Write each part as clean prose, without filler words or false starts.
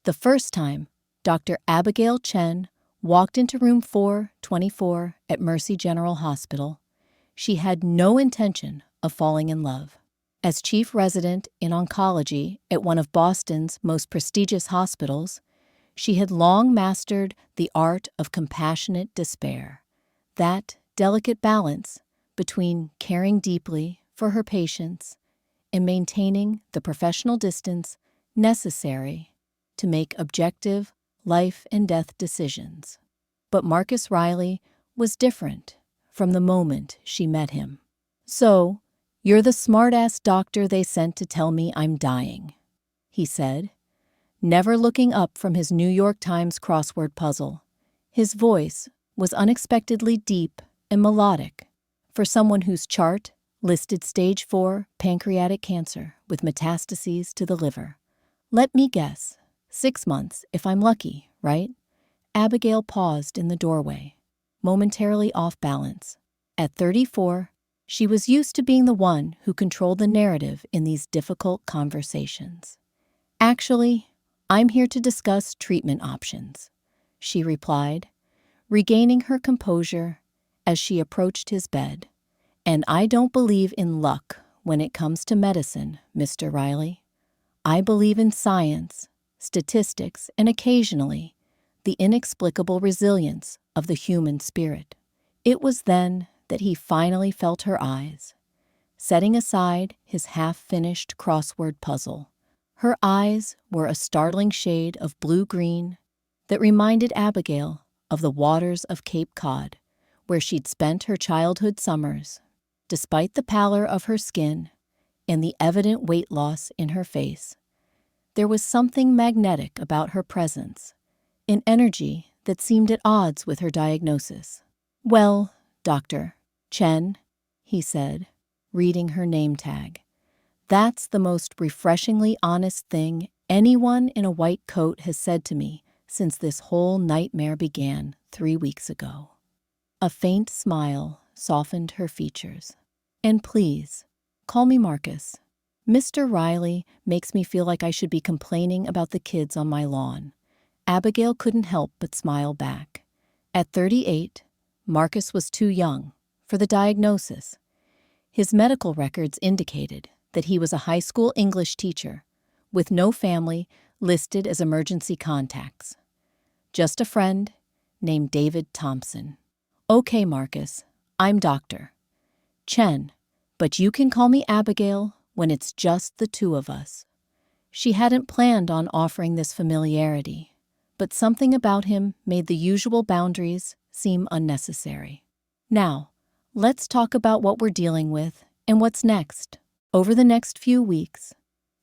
The first time, Dr. Abigail Chen walked into room 424 at Mercy General Hospital, she had no intention of falling in love. As chief resident in oncology at one of Boston's most prestigious hospitals, she had long mastered the art of compassionate despair, that delicate balance between caring deeply for her patients and maintaining the professional distance necessary to make objective life and death decisions. But Marcus Riley was different from the moment she met him. "So, you're the smart-ass doctor they sent to tell me I'm dying," he said, never looking up from his New York Times crossword puzzle. His voice was unexpectedly deep and melodic for someone whose chart listed stage 4 pancreatic cancer with metastases to the liver. "Let me guess, 6 months if I'm lucky, right?" Abigail paused in the doorway, momentarily off balance. At 34, she was used to being the one who controlled the narrative in these difficult conversations. "Actually, I'm here to discuss treatment options," she replied, regaining her composure as she approached his bed. "And I don't believe in luck when it comes to medicine, Mr. Riley. I believe in science, statistics, and occasionally the inexplicable resilience of the human spirit." It was then that he finally felt her eyes, setting aside his half-finished crossword puzzle. Her eyes were a startling shade of blue-green that reminded Abigail of the waters of Cape Cod, where she'd spent her childhood summers. Despite the pallor of her skin and the evident weight loss in her face, there was something magnetic about her presence, an energy that seemed at odds with her diagnosis. "Well, Dr. Chen," he said, reading her name tag, "that's the most refreshingly honest thing anyone in a white coat has said to me since this whole nightmare began 3 weeks ago." A faint smile softened her features. "And please, call me Marcus. Mr. Riley makes me feel like I should be complaining about the kids on my lawn." Abigail couldn't help but smile back. At 38, Marcus was too young for the diagnosis. His medical records indicated that he was a high school English teacher with no family listed as emergency contacts. Just a friend named David Thompson. "Okay, Marcus, I'm Dr. Chen, but you can call me Abigail when it's just the two of us." She hadn't planned on offering this familiarity, but something about him made the usual boundaries seem unnecessary. "Now, let's talk about what we're dealing with and what's next." Over the next few weeks,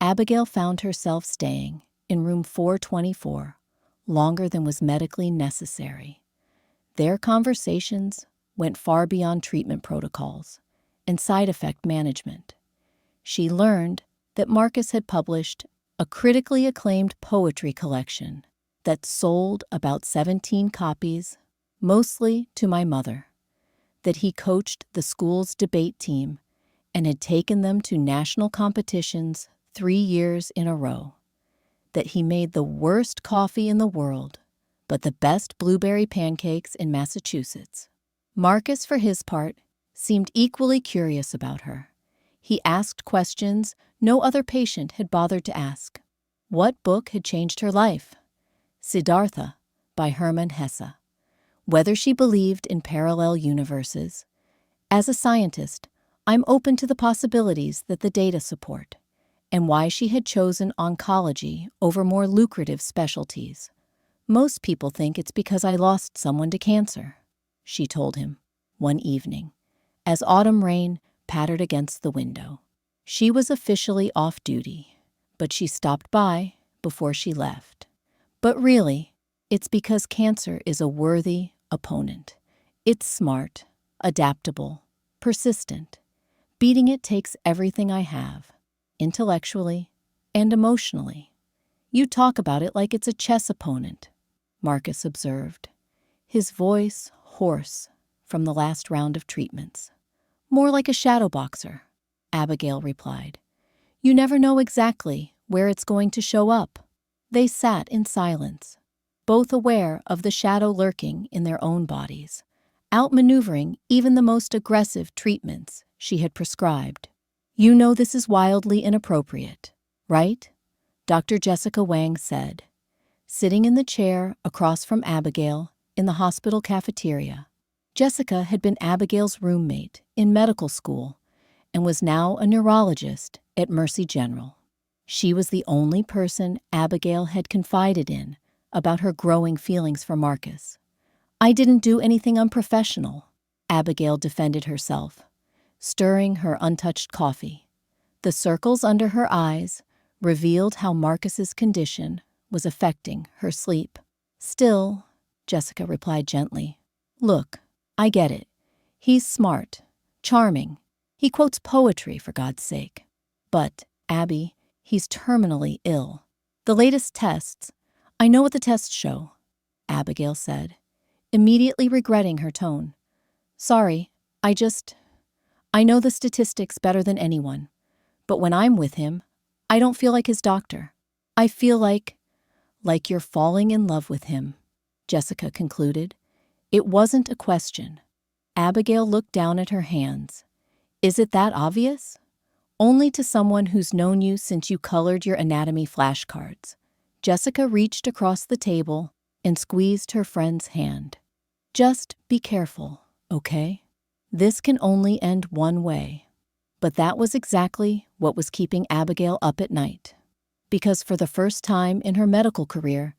Abigail found herself staying in room 424 longer than was medically necessary. Their conversations went far beyond treatment protocols and side effect management. She learned that Marcus had published a critically acclaimed poetry collection that sold about 17 copies, mostly to my mother, that he coached the school's debate team and had taken them to national competitions 3 years in a row, that he made the worst coffee in the world, but the best blueberry pancakes in Massachusetts. Marcus, for his part, seemed equally curious about her. He asked questions no other patient had bothered to ask. What book had changed her life? Siddhartha by Hermann Hesse. Whether she believed in parallel universes. As a scientist, I'm open to the possibilities that the data support, and why she had chosen oncology over more lucrative specialties. "Most people think it's because I lost someone to cancer," she told him one evening, as autumn rain pattered against the window. She was officially off duty, but she stopped by before she left. "But really, it's because cancer is a worthy opponent. It's smart, adaptable, persistent. Beating it takes everything I have, intellectually and emotionally." "You talk about it like it's a chess opponent," Marcus observed, his voice hoarse from the last round of treatments. "More like a shadow boxer," Abigail replied. "You never know exactly where it's going to show up." They sat in silence, both aware of the shadow lurking in their own bodies, outmaneuvering even the most aggressive treatments she had prescribed. "You know this is wildly inappropriate, right?" Dr. Jessica Wang said, sitting in the chair across from Abigail in the hospital cafeteria. Jessica had been Abigail's roommate in medical school and was now a neurologist at Mercy General. She was the only person Abigail had confided in about her growing feelings for Marcus. "I didn't do anything unprofessional," Abigail defended herself, stirring her untouched coffee. The circles under her eyes revealed how Marcus's condition was affecting her sleep. "Still," Jessica replied gently, "look, I get it. He's smart, charming. He quotes poetry, for God's sake. But, Abby, he's terminally ill. The latest tests, I know what the tests show," Abigail said, immediately regretting her tone. "Sorry, I know the statistics better than anyone. But when I'm with him, I don't feel like his doctor. I feel like you're falling in love with him," Jessica concluded. It wasn't a question. Abigail looked down at her hands. "Is it that obvious?" "Only to someone who's known you since you colored your anatomy flashcards." Jessica reached across the table and squeezed her friend's hand. "Just be careful, okay? This can only end one way." But that was exactly what was keeping Abigail up at night. Because for the first time in her medical career,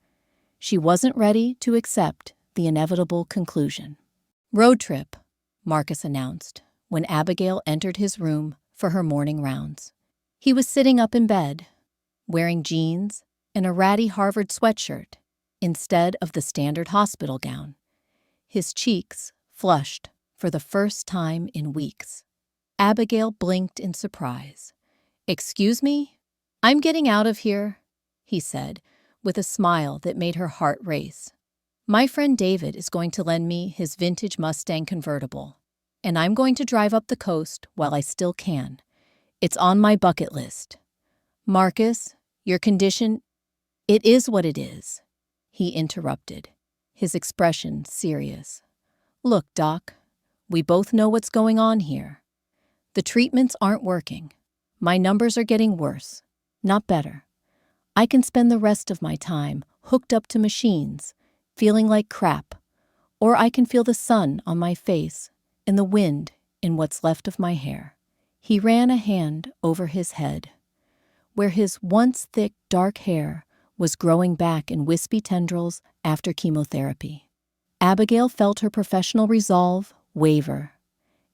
she wasn't ready to accept the inevitable conclusion. "Road trip," Marcus announced when Abigail entered his room for her morning rounds. He was sitting up in bed, wearing jeans and a ratty Harvard sweatshirt instead of the standard hospital gown. His cheeks flushed for the first time in weeks. Abigail blinked in surprise. "Excuse me? I'm getting out of here," he said, with a smile that made her heart race. "My friend David is going to lend me his vintage Mustang convertible, and I'm going to drive up the coast while I still can. It's on my bucket list." "Marcus, your condition—" "It is what it is," he interrupted, his expression serious. "Look, Doc, we both know what's going on here. The treatments aren't working. My numbers are getting worse, not better. I can spend the rest of my time hooked up to machines, feeling like crap, or I can feel the sun on my face and the wind in what's left of my hair." He ran a hand over his head, where his once thick, dark hair was growing back in wispy tendrils after chemotherapy. Abigail felt her professional resolve waver.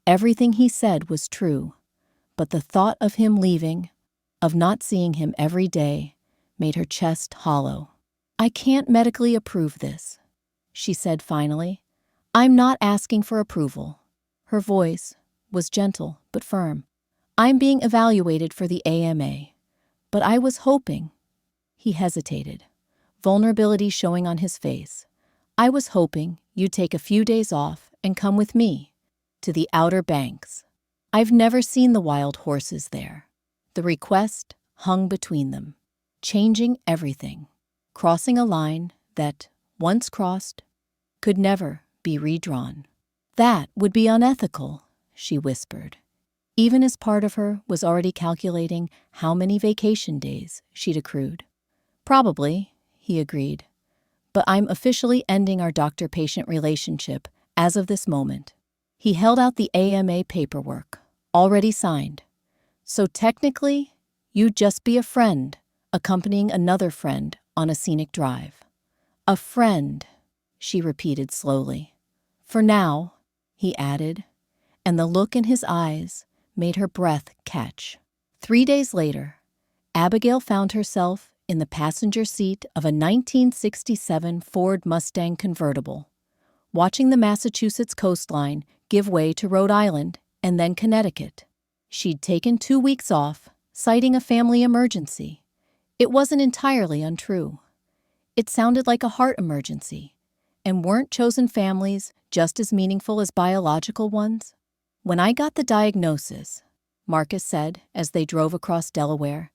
Everything he said was true, but the thought of him leaving, of not seeing him every day, made her chest hollow. "I can't medically approve this," she said finally. "I'm not asking for approval." Her voice was gentle but firm. "I'm being evaluated for the AMA, but I was hoping—" He hesitated, vulnerability showing on his face. "I was hoping you'd take a few days off and come with me to the Outer Banks. I've never seen the wild horses there." The request hung between them, changing everything, crossing a line that, once crossed, could never be redrawn. "That would be unethical," she whispered, even as part of her was already calculating how many vacation days she'd accrued. "Probably," he agreed, "but I'm officially ending our doctor-patient relationship as of this moment." He held out the AMA paperwork, already signed. "So technically, you'd just be a friend accompanying another friend on a scenic drive." "A friend," she repeated slowly. "For now," he added, and the look in his eyes made her breath catch. 3 days later, Abigail found herself in the passenger seat of a 1967 Ford Mustang convertible, watching the Massachusetts coastline give way to Rhode Island and then Connecticut. She'd taken 2 weeks off, citing a family emergency. It wasn't entirely untrue. It sounded like a heart emergency, and weren't chosen families just as meaningful as biological ones? "When I got the diagnosis," Marcus said as they drove across Delaware,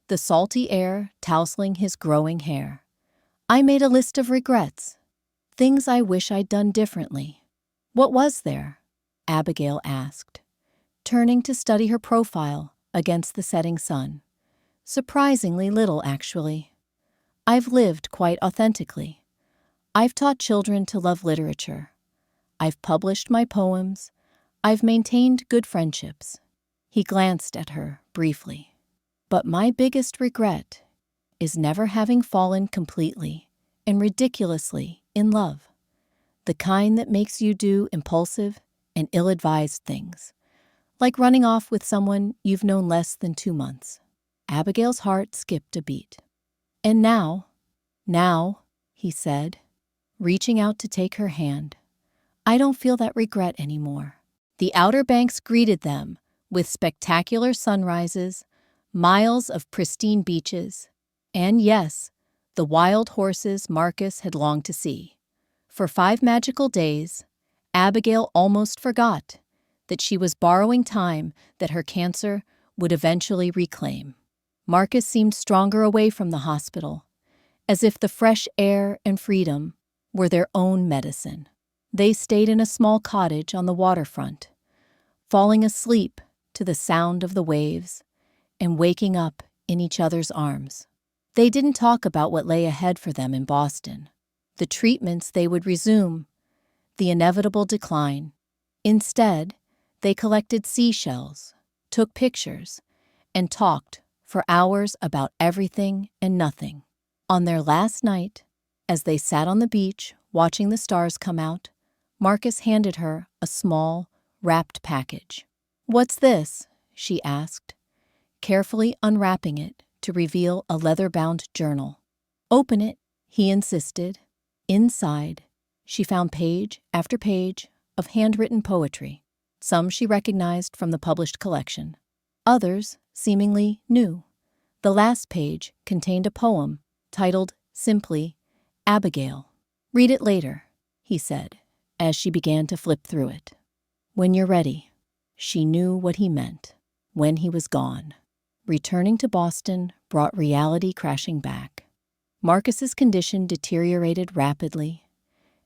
the salty air tousling his growing hair. I made a list of regrets, things I wish I'd done differently. What was there? Abigail asked, turning to study her profile against the setting sun. Surprisingly little, actually. I've lived quite authentically. I've taught children to love literature. I've published my poems. I've maintained good friendships. He glanced at her briefly. But my biggest regret is never having fallen completely and ridiculously in love. The kind that makes you do impulsive and ill-advised things, like running off with someone you've known less than 2 months. Abigail's heart skipped a beat. And now, he said, reaching out to take her hand, I don't feel that regret anymore. The Outer Banks greeted them with spectacular sunrises, miles of pristine beaches, and yes, the wild horses Marcus had longed to see. For 5 magical days, Abigail almost forgot that she was borrowing time that her cancer would eventually reclaim. Marcus seemed stronger away from the hospital, as if the fresh air and freedom were their own medicine. They stayed in a small cottage on the waterfront, falling asleep to the sound of the waves and waking up in each other's arms. They didn't talk about what lay ahead for them in Boston, the treatments they would resume, the inevitable decline. Instead, they collected seashells, took pictures, and talked for hours about everything and nothing. On their last night, as they sat on the beach watching the stars come out, Marcus handed her a small, wrapped package. "What's this?" she asked, carefully unwrapping it to reveal a leather-bound journal. "Open it," he insisted. Inside, she found page after page of handwritten poetry. Some she recognized from the published collection. Others seemingly new. The last page contained a poem titled simply, Abigail. "Read it later," he said, as she began to flip through it. "When you're ready." She knew what he meant. When he was gone. Returning to Boston brought reality crashing back. Marcus's condition deteriorated rapidly,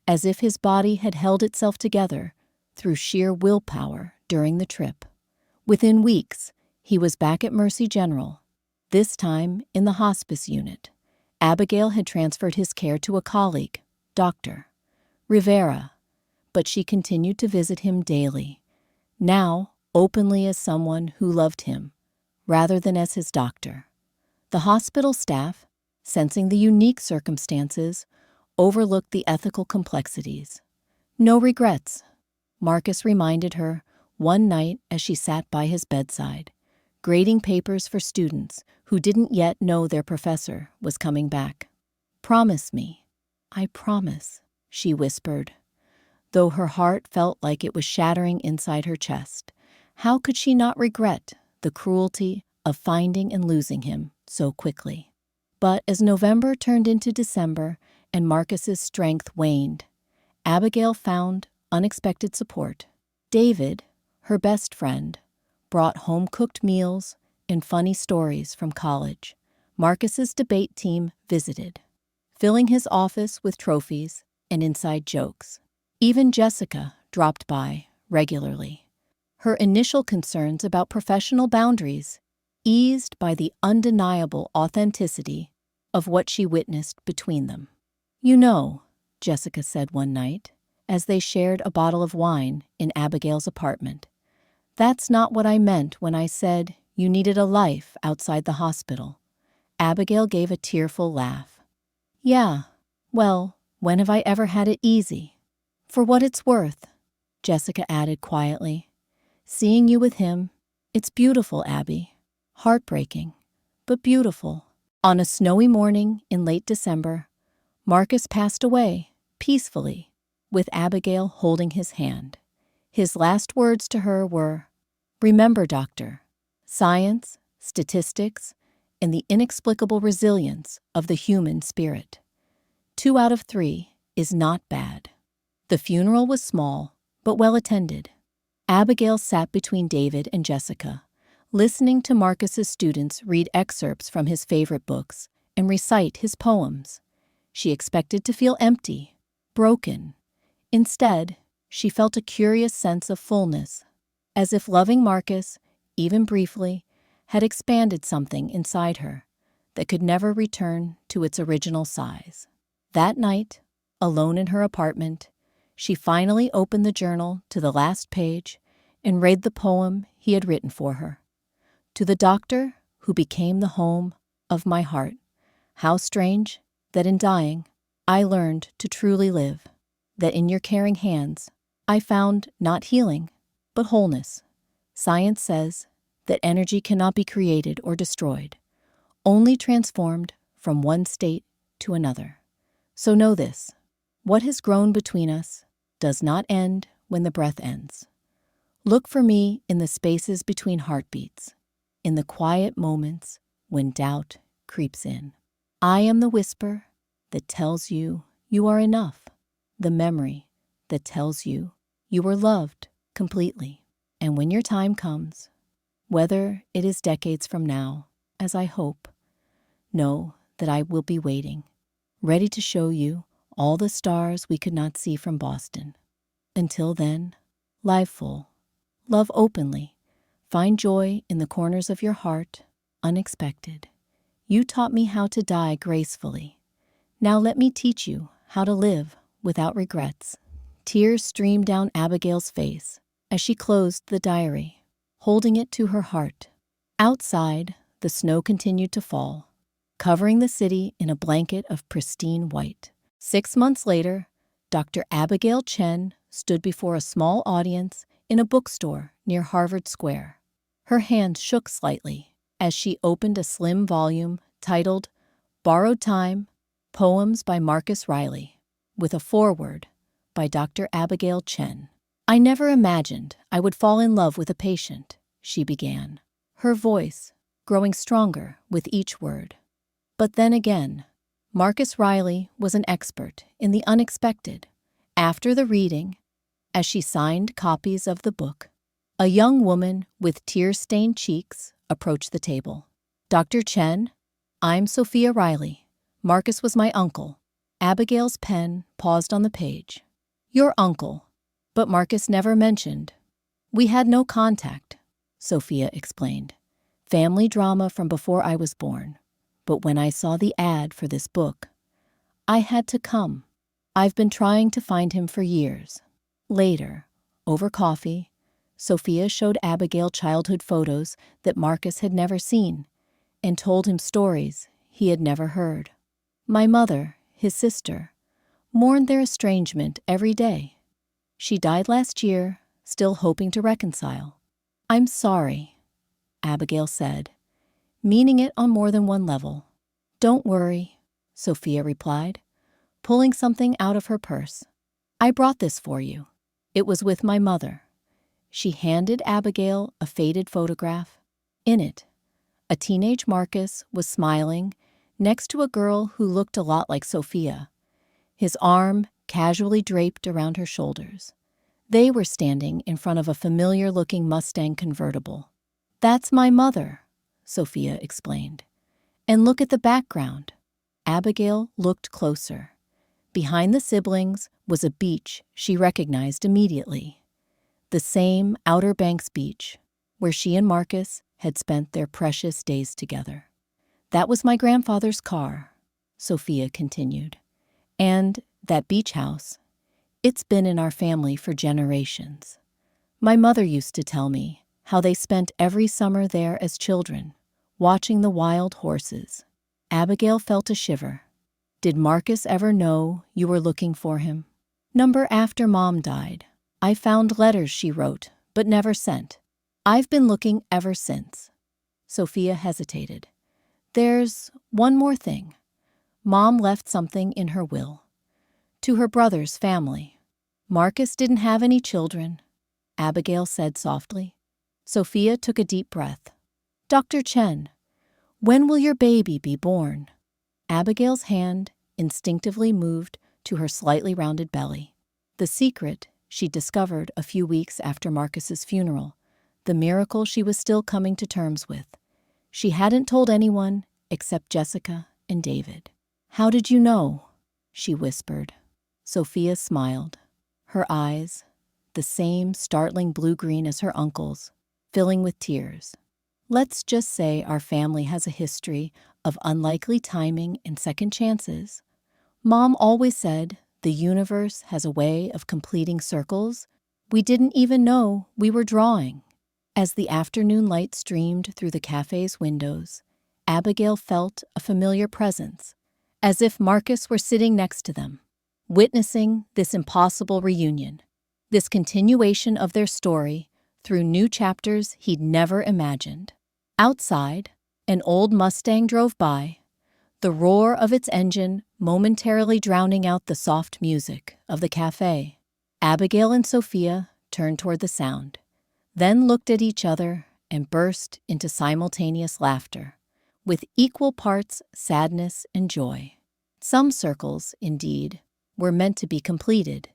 as if his body had held itself together through sheer willpower during the trip. Within weeks, he was back at Mercy General, this time in the hospice unit. Abigail had transferred his care to a colleague, Dr. Rivera, but she continued to visit him daily, now openly as someone who loved him, rather than as his doctor. The hospital staff, sensing the unique circumstances, overlooked the ethical complexities. "No regrets," Marcus reminded her one night as she sat by his bedside, grading papers for students who didn't yet know their professor was coming back. "Promise me." "I promise," she whispered, though her heart felt like it was shattering inside her chest. How could she not regret the cruelty of finding and losing him so quickly? But as November turned into December and Marcus's strength waned, Abigail found unexpected support. David, her best friend, brought home-cooked meals and funny stories from college. Marcus's debate team visited, filling his office with trophies and inside jokes. Even Jessica dropped by regularly. Her initial concerns about professional boundaries eased by the undeniable authenticity of what she witnessed between them. "You know," Jessica said one night, as they shared a bottle of wine in Abigail's apartment, "that's not what I meant when I said you needed a life outside the hospital." Abigail gave a tearful laugh. "Yeah, well, when have I ever had it easy?" "For what it's worth," Jessica added quietly, "seeing you with him, it's beautiful, Abby. Heartbreaking, but beautiful." On a snowy morning in late December, Marcus passed away, peacefully, with Abigail holding his hand. His last words to her were, "Remember, doctor, science, statistics, and the inexplicable resilience of the human spirit. 2 out of 3 is not bad." The funeral was small, but well attended. Abigail sat between David and Jessica, listening to Marcus's students read excerpts from his favorite books and recite his poems. She expected to feel empty, broken. Instead, she felt a curious sense of fullness, as if loving Marcus, even briefly, had expanded something inside her that could never return to its original size. That night, alone in her apartment, she finally opened the journal to the last page and read the poem he had written for her. To the doctor who became the home of my heart, how strange that in dying I learned to truly live, that in your caring hands I found not healing, but wholeness. Science says that energy cannot be created or destroyed, only transformed from one state to another. So know this, what has grown between us does not end when the breath ends. Look for me in the spaces between heartbeats, in the quiet moments when doubt creeps in. I am the whisper that tells you you are enough, the memory that tells you you were loved completely. And when your time comes, whether it is decades from now, as I hope, know that I will be waiting, ready to show you all the stars we could not see from Boston. Until then, live full, love openly, find joy in the corners of your heart, unexpected. You taught me how to die gracefully. Now let me teach you how to live without regrets. Tears streamed down Abigail's face as she closed the diary, holding it to her heart. Outside, the snow continued to fall, covering the city in a blanket of pristine white. 6 months later, Dr. Abigail Chen stood before a small audience in a bookstore near Harvard Square. Her hand shook slightly as she opened a slim volume titled Borrowed Time, Poems by Marcus Riley, with a foreword by Dr. Abigail Chen. I never imagined I would fall in love with a patient, she began, her voice growing stronger with each word. But then again, Marcus Riley was an expert in the unexpected. After the reading, as she signed copies of the book, a young woman with tear-stained cheeks approached the table. Dr. Chen, I'm Sophia Riley. Marcus was my uncle. Abigail's pen paused on the page. Your uncle, but Marcus never mentioned. We had no contact, Sophia explained. Family drama from before I was born. But when I saw the ad for this book, I had to come. I've been trying to find him for years. Later, over coffee, Sophia showed Abigail childhood photos that Marcus had never seen and told him stories he had never heard. My mother, his sister, mourned their estrangement every day. She died last year, still hoping to reconcile. I'm sorry, Abigail said, meaning it on more than one level. Don't worry, Sophia replied, pulling something out of her purse. I brought this for you. It was with my mother. She handed Abigail a faded photograph. In it, a teenage Marcus was smiling next to a girl who looked a lot like Sophia, his arm casually draped around her shoulders. They were standing in front of a familiar-looking Mustang convertible. That's my mother, Sophia explained. And look at the background. Abigail looked closer. Behind the siblings was a beach she recognized immediately. The same Outer Banks beach where she and Marcus had spent their precious days together. That was my grandfather's car, Sophia continued. And that beach house, it's been in our family for generations. My mother used to tell me how they spent every summer there as children, watching the wild horses. Abigail felt a shiver. Did Marcus ever know you were looking for him? Number after Mom died, I found letters she wrote, but never sent. I've been looking ever since. Sophia hesitated. There's one more thing. Mom left something in her will. To her brother's family. Marcus didn't have any children, Abigail said softly. Sophia took a deep breath. Dr. Chen, when will your baby be born? Abigail's hand instinctively moved to her slightly rounded belly. The secret she'd discovered a few weeks after Marcus's funeral, the miracle she was still coming to terms with. She hadn't told anyone except Jessica and David. "How did you know?" she whispered. Sophia smiled. Her eyes, the same startling blue-green as her uncle's, filling with tears. "Let's just say our family has a history of unlikely timing and second chances. Mom always said the universe has a way of completing circles we didn't even know we were drawing." As the afternoon light streamed through the cafe's windows, Abigail felt a familiar presence, as if Marcus were sitting next to them, witnessing this impossible reunion, this continuation of their story through new chapters he'd never imagined. Outside, an old Mustang drove by, the roar of its engine momentarily drowning out the soft music of the cafe. Abigail and Sophia turned toward the sound, then looked at each other and burst into simultaneous laughter, with equal parts sadness and joy. Some circles, indeed, were meant to be completed,